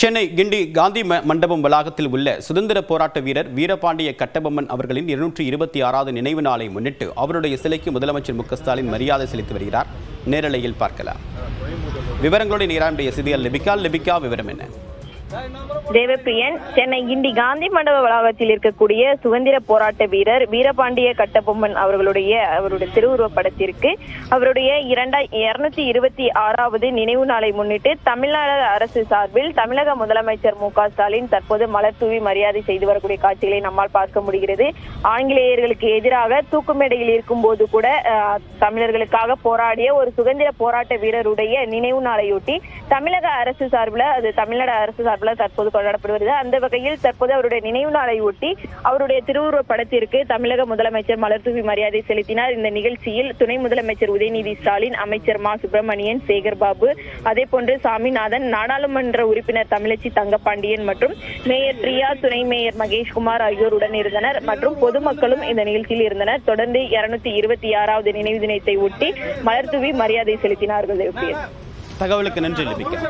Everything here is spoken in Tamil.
சென்னை கிண்டி காந்தி மண்டபம் வளாகத்தில் உள்ள சுதந்திர போராட்ட வீரர் வீரபாண்டிய கட்டபொம்மன் அவர்களின் 226வது நினைவு நாளை முன்னிட்டு அவருடைய சிலைக்கு முதலமைச்சர் மு.க.ஸ்டாலின் மரியாதை செலுத்தி வருகிறார். நேரலையில் பார்க்கலாம். விவரங்களோடு நேராடைய செய்தியாளர் லிபிகா, விவரம் என்ன? தேவப்பிரியன், சென்னை கிண்டி காந்தி மண்டப வளாகத்தில் இருக்கக்கூடிய சுதந்திர போராட்ட வீரர் வீரபாண்டிய கட்டபொம்மன் அவருடைய திருவுருவப் படத்திற்கு அவருடைய 226வது நினைவு நாளை முன்னிட்டு தமிழ்நாடு அரசு சார்பில் தமிழக முதலமைச்சர் மு.க.ஸ்டாலின் தற்போது மலர் தூவி மரியாதை செய்து வரக்கூடிய காட்சிகளை நம்மால் பார்க்க முடிகிறது. ஆங்கிலேயர்களுக்கு எதிராக தூக்குமேடையில் இருக்கும் போது கூட தமிழர்களுக்காக போராடிய ஒரு சுதந்திர போராட்ட வீரருடைய நினைவு நாளையொட்டி தமிழக அரசு சார்பில் தமிழ்நாடு அரசு சார்பில் தற்போது கொண்டாடப்படுகிறது. அந்த வகையில் தற்போது அவருடைய நினைவு நாளை ஒட்டி அவருடைய திருவுருவப் படத்திற்கு தமிழக முதலமைச்சர் மலர் தூவி மரியாதை செலுத்தினார். இந்த நிகழ்ச்சியில் துணை முதலமைச்சர் உதயநிதி ஸ்டாலின், அமைச்சர் மா சுப்பிரமணியன், சேகர் பாபு, அதே போன்று சாமிநாதன், நாடாளுமன்ற உறுப்பினர் தமிழச்சி தங்கப்பாண்டியன் மற்றும் மேயர் பிரியா, துணை மேயர் மகேஷ்குமார் ஆகியோருடன் இருந்தனர். மற்றும் பொதுமக்களும் இந்த நிகழ்ச்சியில் இருந்தனர். தொடர்ந்து 226வது நினைவு தினத்தை ஒட்டி மலர் தூவி மரியாதை செலுத்தினார்கள். தகவலுக்கு நன்றி லிபிகா.